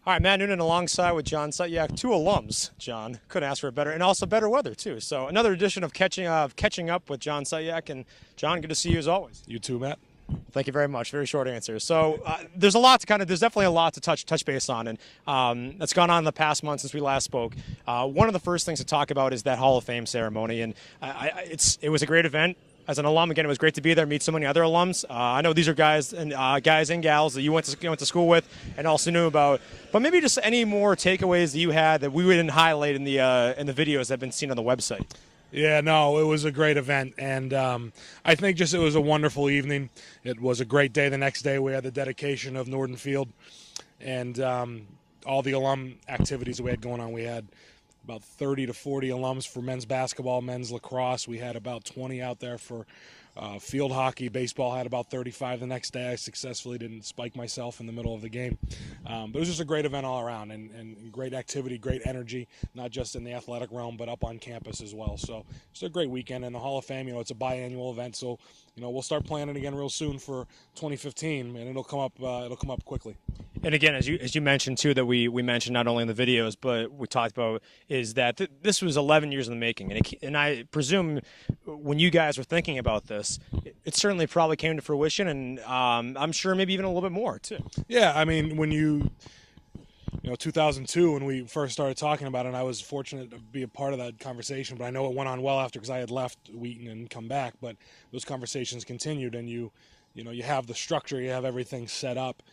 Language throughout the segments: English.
All right, Matt Noonan alongside with John Sutyak, two alums. John, couldn't ask for a better, and also better weather too. So another edition of catching up with John Sutyak, and John, good to see you as always. You too, Matt. Thank you very much. Very short answer. So there's definitely a lot to touch base on, and that's gone on in the past month since we last spoke. One of the first things to talk about is that Hall of Fame ceremony, and it was a great event. As an alum, again, it was great to be there, meet so many other alums. I know these are guys and gals that you went to school with and also knew about. But maybe just any more takeaways that you had that we didn't highlight in the videos that have been seen on the website. Yeah, no, it was a great event, and I think just it was a wonderful evening. It was a great day. The next day we had the dedication of Norden Field and all the alum activities that we had going on. We had about 30 to 40 alums for men's basketball, men's lacrosse. We had about 20 out there for field hockey. Baseball had about 35 the next day. I successfully didn't spike myself in the middle of the game. But it was just a great event all around and great activity, great energy, not just in the athletic realm, but up on campus as well. So it's a great weekend. And the Hall of Fame, it's a biannual event. So, we'll start planning again real soon for 2015, and it'll come up quickly. And again, as you mentioned too, that we mentioned not only in the videos, but we talked about is that this was 11 years in the making, and I presume when you guys were thinking about this, it certainly probably came to fruition, and I'm sure maybe even a little bit more too. Yeah, I mean, when 2002 when we first started talking about it, and I was fortunate to be a part of that conversation, but I know it went on well after because I had left Wheaton and come back, but those conversations continued, and you have the structure, you have everything set up.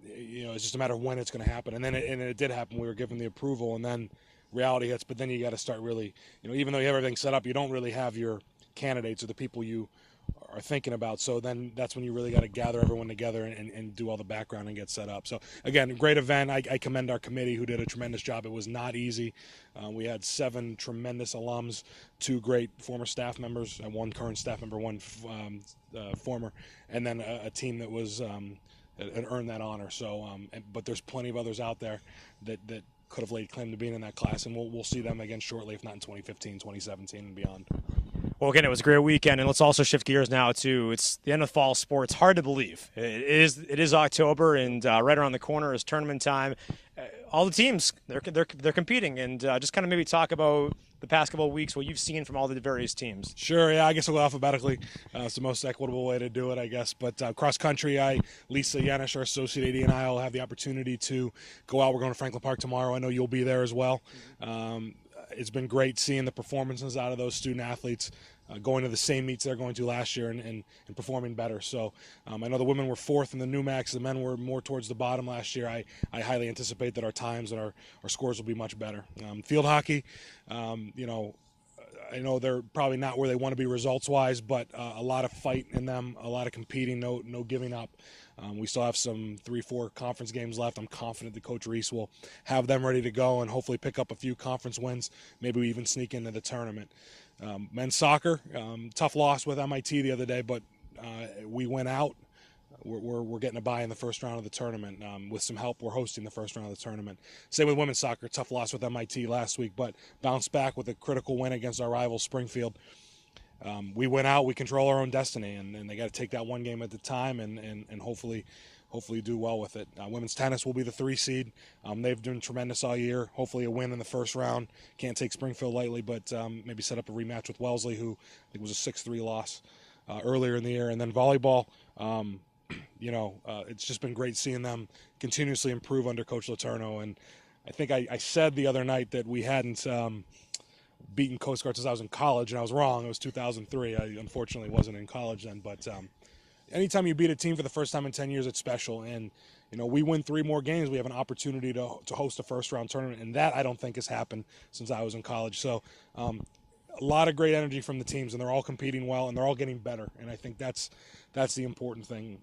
It's just a matter of when it's going to happen. And then it did happen. We were given the approval, and then reality hits. But then you got to start really, even though you have everything set up, you don't really have your candidates or the people you are thinking about. So then that's when you really got to gather everyone together and do all the background and get set up. So, again, great event. I commend our committee who did a tremendous job. It was not easy. We had 7 tremendous alums, 2 great former staff members, and 1 current staff member, 1 former, and then a team that was and earned that honor. So, but there's plenty of others out there that could have laid claim to being in that class, and we'll see them again shortly, if not in 2015, 2017, and beyond. Well, again, it was a great weekend, and let's also shift gears now to it's the end of fall sports. Hard to believe. It is October, and right around the corner is tournament time. All the teams they're competing, and just kind of maybe talk about the past couple of weeks, what you've seen from all the various teams. Sure, yeah, I guess I'll go alphabetically. It's the most equitable way to do it, I guess. But cross country, Lisa Yanish, our associate AD, and I will have the opportunity to go out. We're going to Franklin Park tomorrow. I know you'll be there as well. It's been great seeing the performances out of those student athletes, going to the same meets they're going to last year and performing better. So I know the women were 4th in the NUMAX. The men were more towards the bottom last year. I highly anticipate that our times and our scores will be much better. Field hockey, I know they're probably not where they want to be results-wise, but a lot of fight in them, a lot of competing, no giving up. We still have some 3-4 conference games left. I'm confident that Coach Reese will have them ready to go and hopefully pick up a few conference wins. Maybe we even sneak into the tournament. Men's soccer, tough loss with MIT the other day, but we went out. We're getting a bye in the first round of the tournament. With some help, we're hosting the first round of the tournament. Same with women's soccer, tough loss with MIT last week, but bounced back with a critical win against our rival Springfield. We went out, we control our own destiny, and they got to take that one game at a time and hopefully do well with it. Women's tennis will be the 3 seed. They've done tremendous all year. Hopefully a win in the first round. Can't take Springfield lightly, but maybe set up a rematch with Wellesley, who I think was a 6-3 loss earlier in the year. And then volleyball, it's just been great seeing them continuously improve under Coach Letourneau. And I think I said the other night that we hadn't beaten Coast Guard since I was in college, and I was wrong. It was 2003. I unfortunately wasn't in college then, but anytime you beat a team for the first time in 10 years, it's special. And we win 3 more games, we have an opportunity to host a first-round tournament, and that I don't think has happened since I was in college. So a lot of great energy from the teams, and they're all competing well, and they're all getting better. And I think that's the important thing.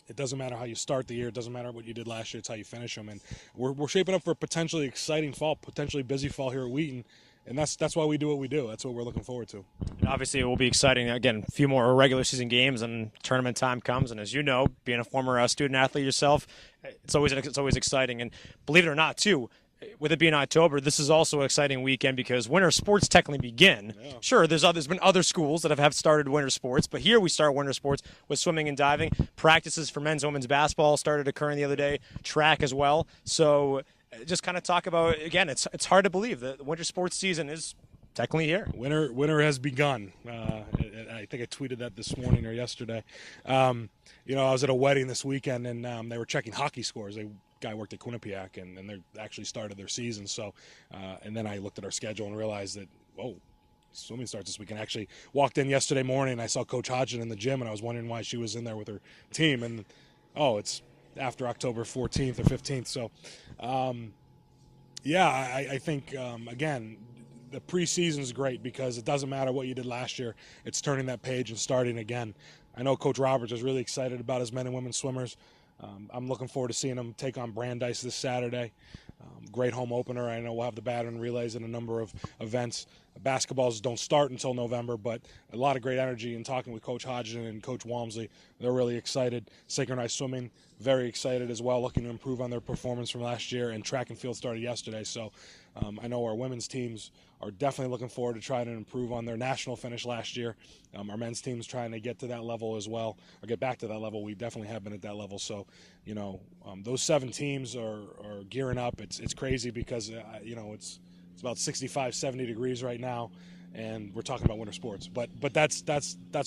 It doesn't matter how you start the year. It doesn't matter what you did last year. It's how you finish them. And we're shaping up for a potentially exciting fall, potentially busy fall here at Wheaton. And that's why we do what we do. That's what we're looking forward to. And obviously, it will be exciting. Again, a few more regular season games, and tournament time comes. And as you know, being a former student athlete yourself, it's always exciting. And believe it or not, too, with it being October, this is also an exciting weekend because winter sports technically begin. Yeah. Sure, there's been other schools that have started winter sports, but here we start winter sports with swimming and diving. Practices for men's and women's basketball started occurring the other day, track as well. So just kind of talk about, again, it's hard to believe that the winter sports season is technically here. Winter has begun. I think I tweeted that this morning or yesterday. I was at a wedding this weekend, and they were checking hockey scores. Guy worked at Quinnipiac, and they actually started their season. So, and then I looked at our schedule and realized that, swimming starts this weekend. I actually walked in yesterday morning, and I saw Coach Hodgson in the gym, and I was wondering why she was in there with her team. And, it's after October 14th or 15th. So, I think, again, the preseason is great because it doesn't matter what you did last year. It's turning that page and starting again. I know Coach Roberts is really excited about his men and women swimmers. I'm looking forward to seeing them take on Brandeis this Saturday. Great home opener. I know we'll have the battering relays and a number of events. Basketballs don't start until November, but a lot of great energy. And talking with Coach Hodgson and Coach Walmsley, they're really excited. Synchronized swimming, very excited as well, looking to improve on their performance from last year. And track and field started yesterday, so I know our women's teams are definitely looking forward to trying to improve on their national finish last year. Our men's team's trying to get to that level as well, or get back to that level. We definitely have been at that level. So, those 7 teams are gearing up. It's crazy because, it's about 65, 70 degrees right now, and we're talking about winter sports. But that's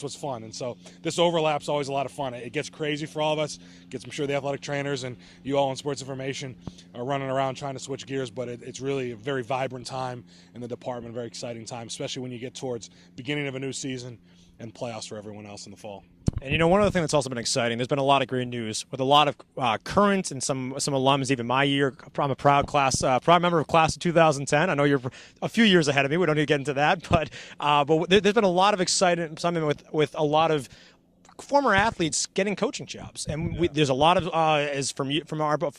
what's fun. And so this overlap's always a lot of fun. It gets crazy for all of us. I'm sure the athletic trainers and you all in sports information are running around trying to switch gears, but it's really a very vibrant time in the department, a very exciting time, especially when you get towards beginning of a new season and playoffs for everyone else in the fall. And one other thing that's also been exciting, there's been a lot of great news with a lot of current and some alums, even my year. I'm a proud member of class of 2010. I know you're a few years ahead of me. We don't need to get into that, but there's been a lot of excitement with a lot of former athletes getting coaching jobs, and there's a lot of as from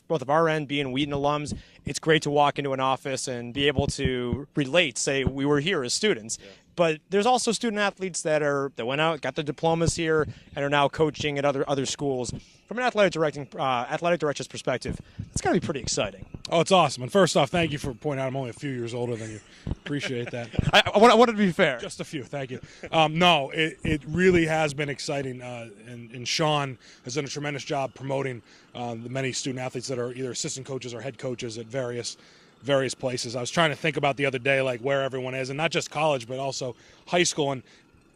both of our end being Wheaton alums. It's great to walk into an office and be able to relate, say we were here as students. Yeah. But there's also student athletes that went out, got their diplomas here, and are now coaching at other schools. From an athletic director's perspective, it's got to be pretty exciting. Oh, it's awesome. And first off, thank you for pointing out I'm only a few years older than you. Appreciate that. I wanted to be fair. Just a few, thank you. No, it really has been exciting, and Sean has done a tremendous job promoting the many student athletes that are either assistant coaches or head coaches at various places. I was trying to think about the other day, like where everyone is, and not just college, but also high school. And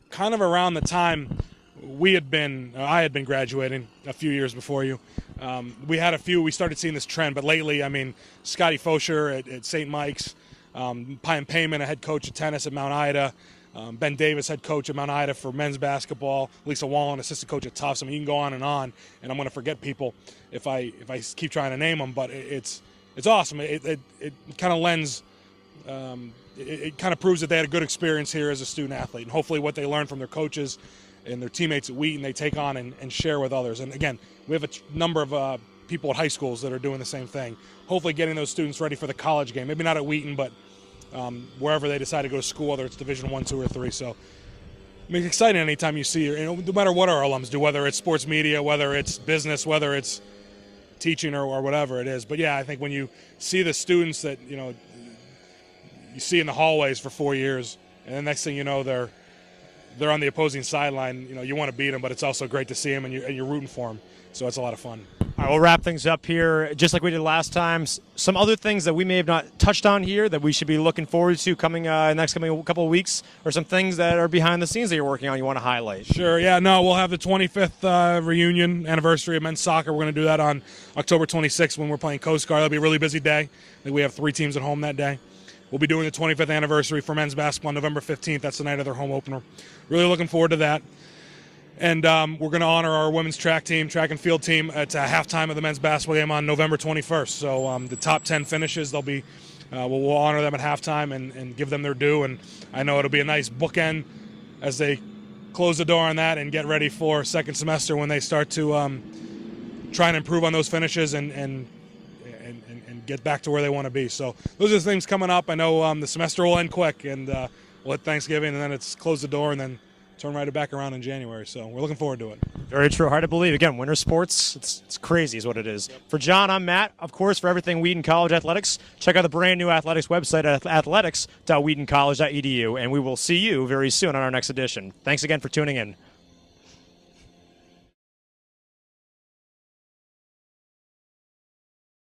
kind of around the time I had been graduating a few years before you. We started seeing this trend, but lately, Scotty Fosher at St. Mike's, Payam Payman, a head coach of tennis at Mount Ida, Ben Davis, head coach at Mount Ida for men's basketball, Lisa Wallen, assistant coach at Tufts. You can go on, and I'm going to forget people if I keep trying to name them, but it's awesome. It kind of lends, it kind of proves that they had a good experience here as a student athlete, and hopefully what they learned from their coaches and their teammates at Wheaton, they take on and share with others. And again, we have a number of people at high schools that are doing the same thing, hopefully getting those students ready for the college game. Maybe not at Wheaton, but wherever they decide to go to school, whether it's Division I, II, or III. So it's exciting anytime you see, no matter what our alums do, whether it's sports media, whether it's business, whether it's teaching or whatever it is. But yeah, I think when you see the students that you see in the hallways for 4 years, and the next thing you know they're on the opposing sideline, you want to beat them, but it's also great to see them and you're rooting for them. So it's a lot of fun. All right, we'll wrap things up here just like we did last time. Some other things that we may have not touched on here that we should be looking forward to coming next couple of weeks, or some things that are behind the scenes that you're working on you want to highlight. Sure, yeah. No, we'll have the 25th reunion anniversary of men's soccer. We're going to do that on October 26th when we're playing Coast Guard. It'll be a really busy day. I think we have 3 teams at home that day. We'll be doing the 25th anniversary for men's basketball on November 15th. That's the night of their home opener. Really looking forward to that. And we're going to honor our women's track and field team at halftime of the men's basketball game on November 21st. So the top 10 finishes, we'll honor them at halftime and give them their due. And I know it'll be a nice bookend as they close the door on that and get ready for second semester when they start to try and improve on those finishes and get back to where they want to be. So those are the things coming up. I know the semester will end quick, and we'll hit Thanksgiving, and then it's close the door, and then turn right back around in January. So we're looking forward to it. Very true. Hard to believe. Again, winter sports, it's crazy is what it is. For John, I'm Matt. Of course, for everything Wheaton College Athletics, check out the brand new athletics website at athletics.wheatoncollege.edu, and we will see you very soon on our next edition. Thanks again for tuning in.